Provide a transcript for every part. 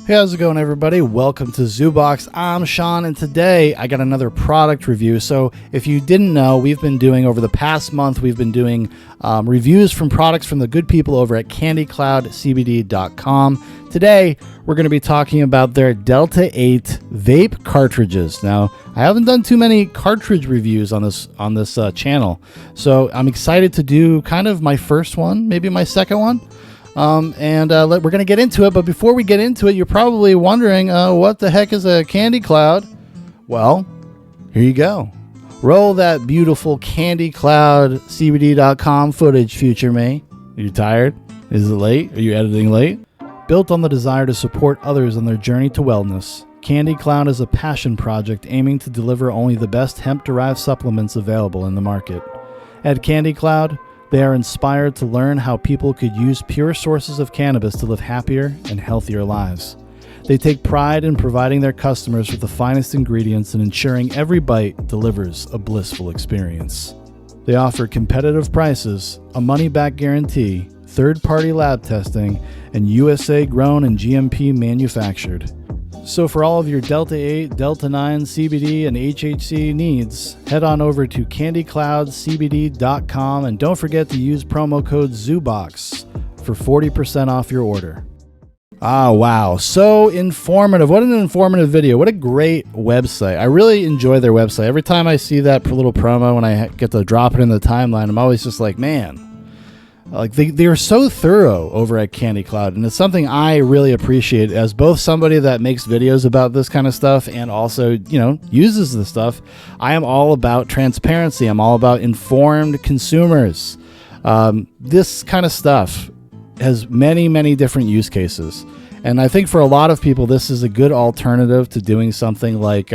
Hey, how's it going, everybody? Welcome to ZooBox. I'm Sean, and today I got another product review. So if you didn't know, we've been doing, over the past month, we've been doing reviews from products from the good people over at candycloudcbd.com. Today, we're going to be talking about their Delta-8 vape cartridges. Now, I haven't done too many cartridge reviews on this channel, so I'm excited to do kind of my first one, maybe my second one. We're going to get into it, but before we get into it, you're probably wondering, what the heck is a Candy Cloud? Well, here you go. Roll that beautiful CandyCloudCBD.com footage, future me. Are you tired? Is it late? Are you editing late? Built on the desire to support others on their journey to wellness, Candy Cloud is a passion project aiming to deliver only the best hemp-derived supplements available in the market. At Candy Cloud, they are inspired to learn how people could use pure sources of cannabis to live happier and healthier lives. They take pride in providing their customers with the finest ingredients and ensuring every bite delivers a blissful experience. They offer competitive prices, a money-back guarantee, third-party lab testing, and USA-grown and GMP manufactured. So for all of your Delta-8, Delta-9, CBD, and HHC needs, head on over to CandyCloudCBD.com and don't forget to use promo code ZooBox for 40% off your order. Ah, wow. So informative. What an informative video. What a great website. I really enjoy their website. Every time I see that little promo when I get to drop it in the timeline, I'm always just like, man. Like they are so thorough over at Candy Cloud, and it's something I really appreciate as both somebody that makes videos about this kind of stuff and also, uses the stuff. I am all about transparency. I'm all about informed consumers. This kind of stuff has many, many different use cases, and I think for a lot of people, this is a good alternative to doing something like,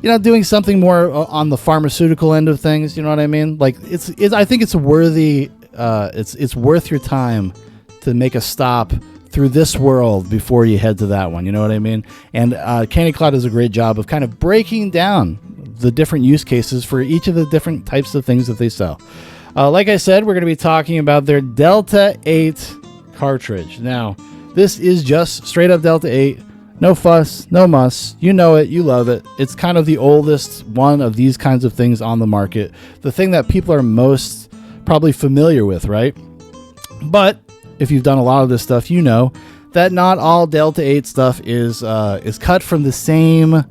doing something more on the pharmaceutical end of things. You know what I mean? Like I think it's worthy. It's worth your time to make a stop through this world before you head to that one. You know what I mean? And Candy Cloud does a great job of kind of breaking down the different use cases for each of the different types of things that they sell. Like I said, we're going to be talking about their Delta-8 cartridge. Now, this is just straight up Delta-8. No fuss, no muss. You know it, you love it. It's kind of the oldest one of these kinds of things on the market. The thing that people are most probably familiar with, right? But if you've done a lot of this stuff, you know that not all Delta-8 stuff is cut from the same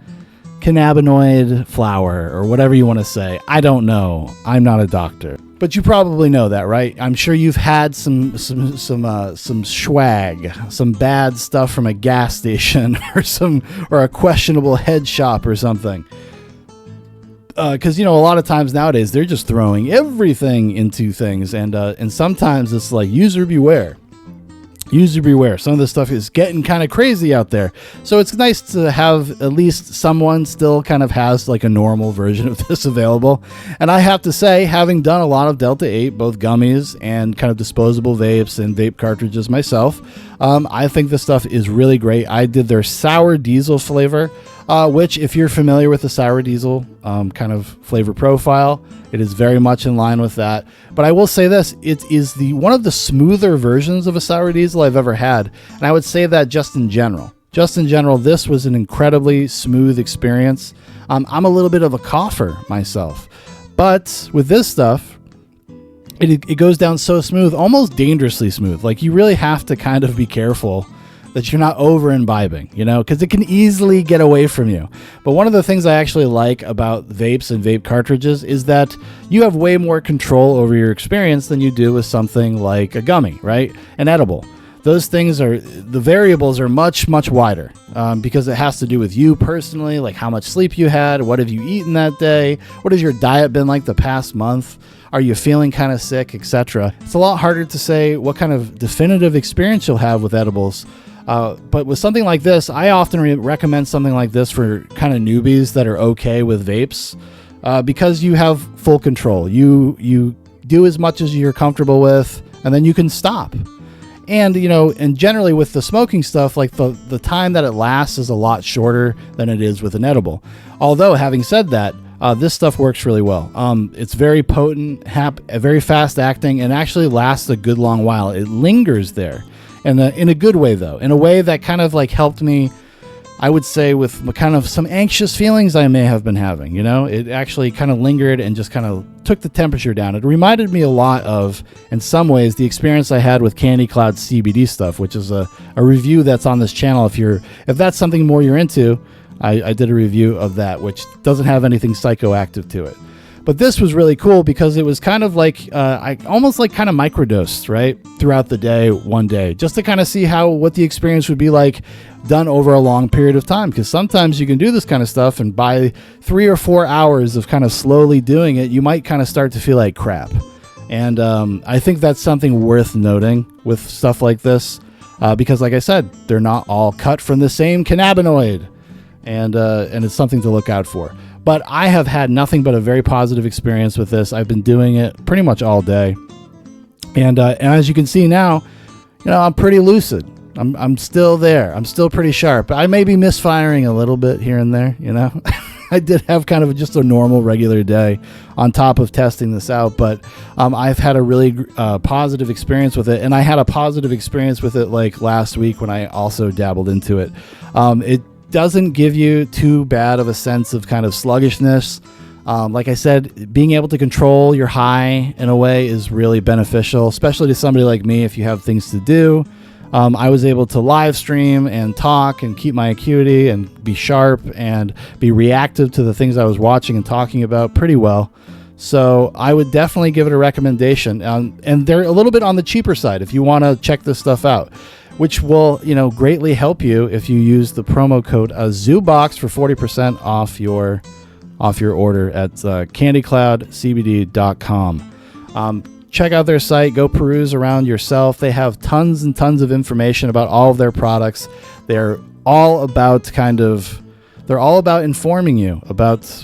cannabinoid flower or whatever you want to say. I don't know. I'm not a doctor, but you probably know that, right? I'm sure you've had some swag, some bad stuff from a gas station or a questionable head shop or something. Because, a lot of times nowadays, they're just throwing everything into things. And sometimes it's like, user beware. User beware. Some of this stuff is getting kind of crazy out there. So it's nice to have at least someone still kind of has like a normal version of this available. And I have to say, having done a lot of Delta-8, both gummies and kind of disposable vapes and vape cartridges myself, I think this stuff is really great. I did their sour diesel flavor. Which, if you're familiar with the sour diesel kind of flavor profile, it is very much in line with that. But I will say this, it is one of the smoother versions of a sour diesel I've ever had. And I would say that just in general. Just in general, this was an incredibly smooth experience. I'm a little bit of a cougher myself. But with this stuff, it goes down so smooth, almost dangerously smooth. Like, you really have to kind of be careful that you're not over imbibing, because it can easily get away from you. But one of the things I actually like about vapes and vape cartridges is that you have way more control over your experience than you do with something like a gummy, right? An edible. Those things the variables are much, much wider because it has to do with you personally, like how much sleep you had, what have you eaten that day, what has your diet been like the past month, are you feeling kind of sick, etc. It's a lot harder to say what kind of definitive experience you'll have with edibles. But with something like this, I often recommend something like this for kind of newbies that are okay with vapes because you have full control. You do as much as you're comfortable with, and then you can stop. And, and generally with the smoking stuff, like the time that it lasts is a lot shorter than it is with an edible. Although, having said that, this stuff works really well. It's very potent, very fast acting, and actually lasts a good long while. It lingers there. and in a good way though, in a way that kind of like helped me, I would say, with kind of some anxious feelings I may have been having. You know, it actually kind of lingered and just kind of took the temperature down. It reminded me a lot of, in some ways, the experience I had with Candy Cloud CBD stuff, which is a review that's on this channel. If that's something more you're into, I did a review of that, which doesn't have anything psychoactive to it. But this was really cool because it was kind of like, I almost like kind of microdosed, right, throughout the day, one day, just to kind of see what the experience would be like done over a long period of time. Because sometimes you can do this kind of stuff, and by 3 or 4 hours of kind of slowly doing it, you might kind of start to feel like crap. And I think that's something worth noting with stuff like this, because like I said, they're not all cut from the same cannabinoid, and it's something to look out for. But I have had nothing but a very positive experience with this. I've been doing it pretty much all day. And as you can see now, you know, I'm pretty lucid. I'm still there. I'm still pretty sharp. I may be misfiring a little bit here and there, you know. I did have kind of just a normal, regular day on top of testing this out. But I've had a really positive experience with it. And I had a positive experience with it like last week when I also dabbled into it. It doesn't give you too bad of a sense of kind of sluggishness. Like I said, being able to control your high in a way is really beneficial, especially to somebody like me if you have things to do. I was able to live stream and talk and keep my acuity and be sharp and be reactive to the things I was watching and talking about pretty well. So I would definitely give it a recommendation. And they're a little bit on the cheaper side if you want to check this stuff out, which will, you know, greatly help you if you use the promo code ZooBox for 40% off your order at candycloudcbd.com. Check out their site. Go peruse around yourself. They have tons and tons of information about all of their products. They're all about informing you about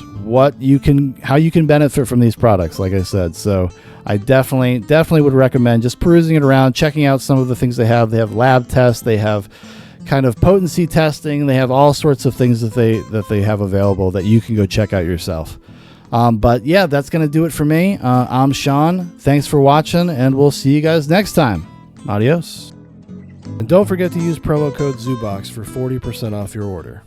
how you can benefit from these products, like I said. So I definitely would recommend just perusing it around, checking out some of the things they have. They have lab tests. They have kind of potency testing. They have all sorts of things that they have available that you can go check out yourself. But yeah, that's going to do it for me. I'm Sean. Thanks for watching, and we'll see you guys next time. Adios. And don't forget to use promo code ZooBox for 40% off your order.